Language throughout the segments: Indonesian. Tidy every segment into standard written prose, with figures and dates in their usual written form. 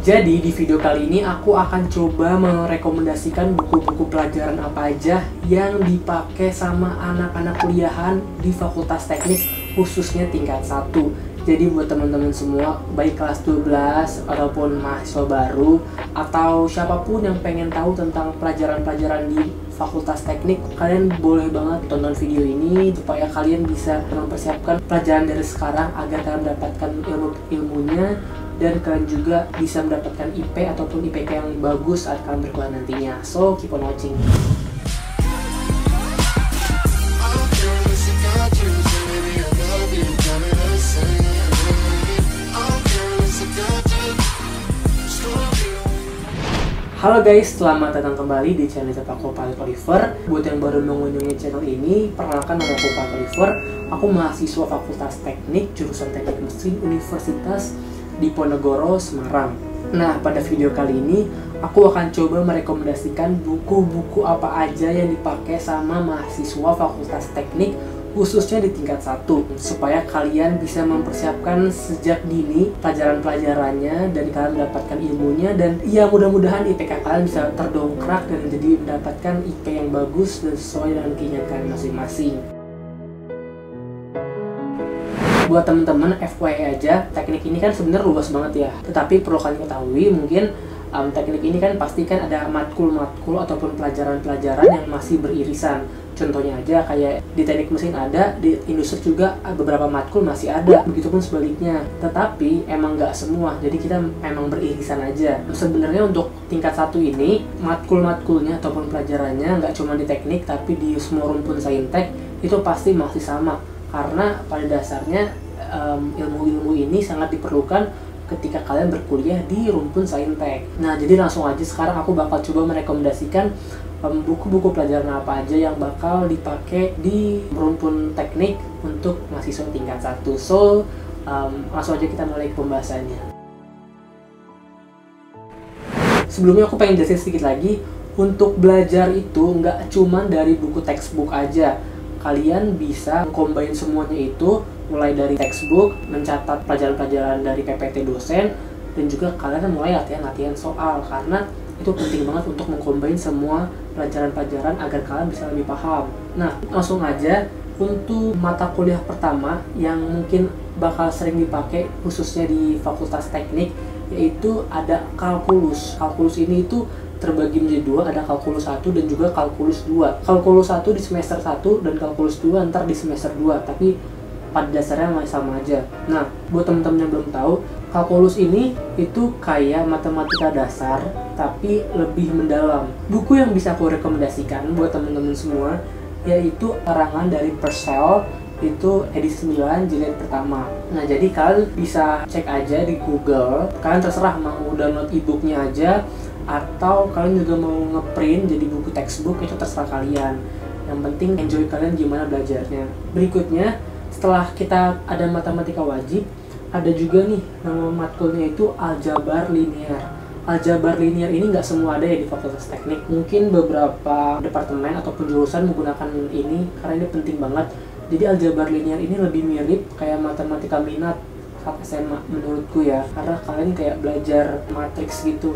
Jadi di video kali ini aku akan coba merekomendasikan buku-buku pelajaran apa aja yang dipakai sama anak-anak kuliahan di Fakultas Teknik khususnya tingkat 1. Jadi buat teman-teman semua, baik kelas 12 ataupun mahasiswa baru atau siapapun yang pengen tahu tentang pelajaran-pelajaran di Fakultas Teknik, kalian boleh banget tonton video ini supaya kalian bisa mempersiapkan pelajaran dari sekarang agar kalian mendapatkan ilmunya dan kalian juga bisa mendapatkan IP ataupun IPK yang bagus saat kalian berkuliah nantinya. So, keep on watching. Halo guys, selamat datang kembali di channel Aku Pilot Oliver. Buat yang baru mengunjungi channel ini, perkenalkan nama aku Pilot Oliver. Aku mahasiswa Fakultas Teknik, jurusan Teknik Mesin Universitas Diponegoro, Semarang. Nah, pada video kali ini aku akan coba merekomendasikan buku-buku apa aja yang dipakai sama mahasiswa Fakultas Teknik khususnya di tingkat 1 supaya kalian bisa mempersiapkan sejak dini pelajaran-pelajarannya dan kalian mendapatkan ilmunya, dan ya mudah-mudahan IPK kalian bisa terdongkrak dan jadi mendapatkan IP yang bagus dan sesuai dengan keinginan kalian masing-masing. Buat teman-teman FYI aja, teknik ini kan sebenarnya luas banget ya, tetapi perlu kalian ketahui mungkin teknik ini kan pasti kan ada matkul-matkul ataupun pelajaran-pelajaran yang masih beririsan. Contohnya aja kayak di teknik mesin ada, di industri juga beberapa matkul masih ada, begitupun sebaliknya. Tetapi emang nggak semua, jadi kita emang beririsan aja. Sebenarnya untuk tingkat 1 ini, matkul-matkulnya ataupun pelajarannya nggak cuma di teknik, tapi di semua rumpun saintek itu pasti masih sama. Karena pada dasarnya ilmu-ilmu ini sangat diperlukan ketika kalian berkuliah di rumpun saintek. Nah, jadi langsung aja sekarang aku bakal coba merekomendasikan buku-buku pelajaran apa aja yang bakal dipakai di rumpun teknik untuk mahasiswa tingkat 1. So, langsung aja kita mulai pembahasannya. Sebelumnya aku pengen jelasin sedikit lagi, untuk belajar itu nggak cuma dari buku textbook aja. Kalian bisa combine semuanya itu, mulai dari textbook, mencatat pelajaran-pelajaran dari PPT dosen, dan juga kalian mulai latihan-latihan soal, karena itu penting banget untuk mengcombine semua pelajaran-pelajaran agar kalian bisa lebih paham. Nah, langsung aja untuk mata kuliah pertama yang mungkin bakal sering dipakai khususnya di Fakultas Teknik, yaitu ada kalkulus. Kalkulus ini itu terbagi menjadi dua, ada kalkulus 1 dan juga kalkulus 2. Kalkulus 1 di semester 1 dan kalkulus 2 ntar di semester 2, tapi pada dasarnya masih sama aja. Nah, buat teman-teman yang belum tahu, kalkulus ini itu kayak matematika dasar tapi lebih mendalam. Buku yang bisa aku rekomendasikan buat teman-teman semua yaitu karangan dari Purcell, itu edisi 9 jilid pertama. Nah, jadi kalian bisa cek aja di Google, kalian terserah mau download e-booknya aja atau kalian juga mau ngeprint jadi buku textbook, itu terserah kalian. Yang penting enjoy kalian gimana belajarnya. Berikutnya, setelah kita ada matematika wajib, ada juga nih nama matkulnya itu aljabar linear. Aljabar linear ini nggak semua ada ya di Fakultas Teknik. Mungkin beberapa departemen ataupun jurusan menggunakan ini karena ini penting banget. Jadi aljabar linear ini lebih mirip kayak matematika minat saat SMA menurutku ya, karena kalian kayak belajar matriks gitu,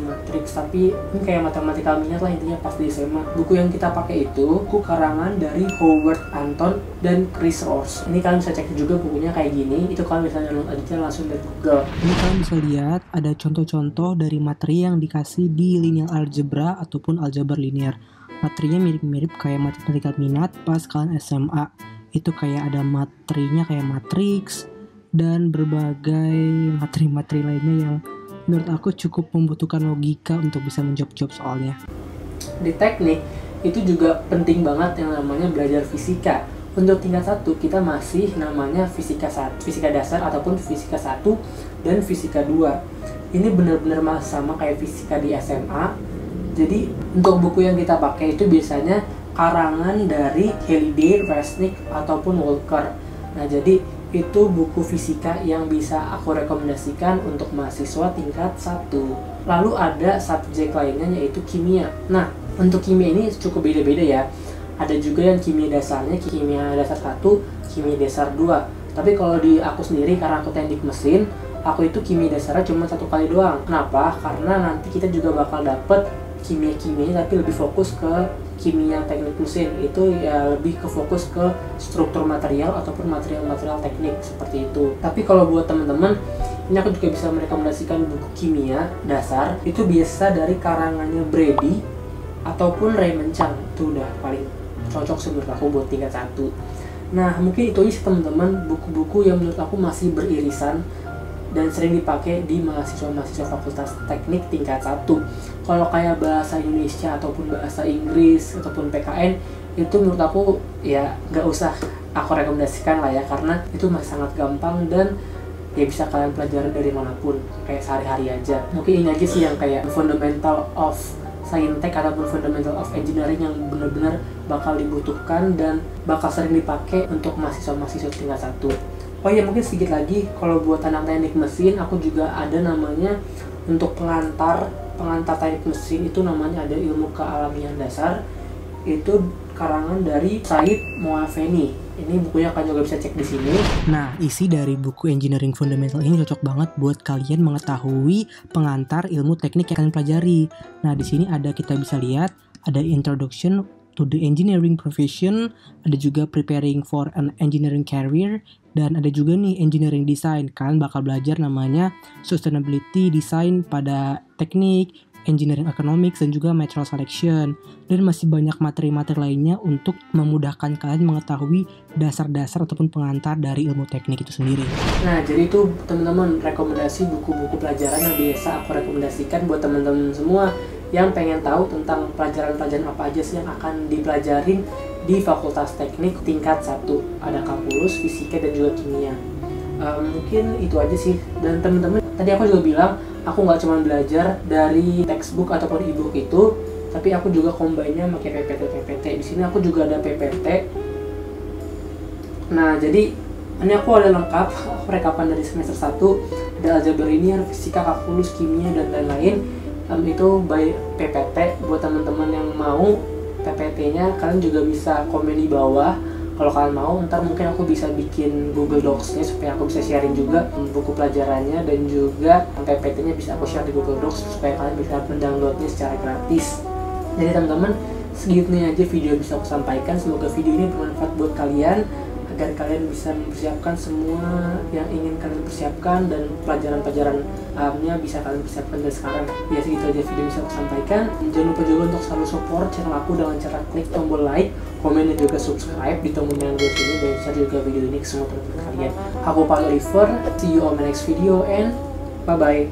tapi ini kayak matematika minat lah intinya pas di SMA. Buku yang kita pakai itu buku karangan dari Howard Anton dan Chris Ross. Ini kalian bisa cek juga bukunya kayak gini, itu kalian bisa download aja langsung dari Google. Ini kalian bisa lihat ada contoh-contoh dari materi yang dikasih di linear algebra ataupun aljabar linear. Materinya mirip-mirip kayak matematika minat pas kalian SMA. Itu kayak ada materinya kayak matriks dan berbagai materi-materi lainnya yang menurut aku cukup membutuhkan logika untuk bisa menjawab soalnya. Di teknik itu juga penting banget yang namanya belajar fisika. Untuk tingkat 1 kita masih namanya fisika dasar ataupun fisika 1 dan fisika 2. Ini benar-benar sama kayak fisika di SMA. Jadi untuk buku yang kita pakai itu biasanya karangan dari Halliday, Resnick ataupun Walker. Nah, jadi itu buku fisika yang bisa aku rekomendasikan untuk mahasiswa tingkat 1. Lalu ada subjek lainnya yaitu kimia. Nah, untuk kimia ini cukup beda-beda ya. Ada juga yang kimia dasarnya, kimia dasar 1, kimia dasar 2. Tapi kalau di aku sendiri, karena aku teknik mesin, aku itu kimia dasarnya cuma 1 kali doang. Kenapa? Karena nanti kita juga bakal dapet kimia-kimianya tapi lebih fokus ke kimia teknik mesin. Itu ya lebih ke fokus ke struktur material ataupun material-material teknik seperti itu. Tapi kalau buat teman-teman, ini aku juga bisa merekomendasikan buku kimia dasar. Itu biasa dari karangannya Brady ataupun Raymond Chang. Itu udah paling cocok sih menurut aku buat tingkat 1. Nah, mungkin itu aja sih teman-teman, buku-buku yang menurut aku masih beririsan dan sering dipakai di mahasiswa-mahasiswa fakultas teknik tingkat 1. Kalau kayak bahasa Indonesia ataupun bahasa Inggris ataupun PKN, itu menurut aku ya nggak usah aku rekomendasikan lah ya, karena itu masih sangat gampang dan ya bisa kalian pelajari dari manapun, kayak sehari-hari aja. Mungkin ini aja sih yang kayak fundamental of Saintek ataupun fundamental of engineering yang benar-benar bakal dibutuhkan dan bakal sering dipakai untuk mahasiswa-mahasiswa tingkat 1. Oh iya, mungkin sedikit lagi, kalau buat anak teknik mesin, aku juga ada namanya untuk pengantar teknik mesin, itu namanya ada ilmu kealamian dasar. Itu karangan dari Said Moaveni. Ini bukunya kalian juga bisa cek di sini. Nah, isi dari buku Engineering Fundamental ini cocok banget buat kalian mengetahui pengantar ilmu teknik yang kalian pelajari. Nah, di sini kita bisa lihat ada Introduction to the Engineering Profession, ada juga Preparing for an Engineering Career, dan ada juga nih Engineering Design. Kalian bakal belajar namanya Sustainability Design pada teknik, Engineering Economics, dan juga Material Selection. Dan masih banyak materi-materi lainnya untuk memudahkan kalian mengetahui dasar-dasar ataupun pengantar dari ilmu teknik itu sendiri. Nah, jadi itu teman-teman rekomendasi buku-buku pelajaran yang biasa aku rekomendasikan buat teman-teman semua yang pengen tahu tentang pelajaran-pelajaran apa aja sih yang akan dipelajarin di Fakultas Teknik tingkat 1. Ada kalkulus, fisika, dan juga kimia. Mungkin itu aja sih. Dan teman-teman, tadi aku juga bilang aku nggak cuma belajar dari textbook ataupun e-book itu, tapi aku juga combine-nya pakai PPT. Di sini aku juga ada PPT. Nah, jadi ini aku ada lengkap rekapan dari semester 1, ada aljabar linear, fisika, kalkulus, kimia, dan lain-lain. Itu by PPT. Buat teman-teman yang mau PPT-nya, kalian juga bisa komen di bawah kalau kalian mau. Ntar mungkin aku bisa bikin Google Docs-nya supaya aku bisa sharing juga buku pelajarannya, dan juga PPT-nya bisa aku share di Google Docs supaya kalian bisa mendownloadnya secara gratis. Jadi teman-teman, segitunya aja video bisa aku sampaikan. Semoga video ini bermanfaat buat kalian, agar kalian bisa mempersiapkan semua yang ingin kalian persiapkan, dan pelajaran-pelajarannya bisa kalian persiapkan dari sekarang. Ya, segitu aja video bisa aku sampaikan. Jangan lupa juga untuk selalu support channel aku dengan cara klik tombol like, komen, dan juga subscribe di tombol yang di sini, dan share juga video ini ke semua teman-teman kalian. Aku Pak Oliver, see you on the next video, and bye-bye.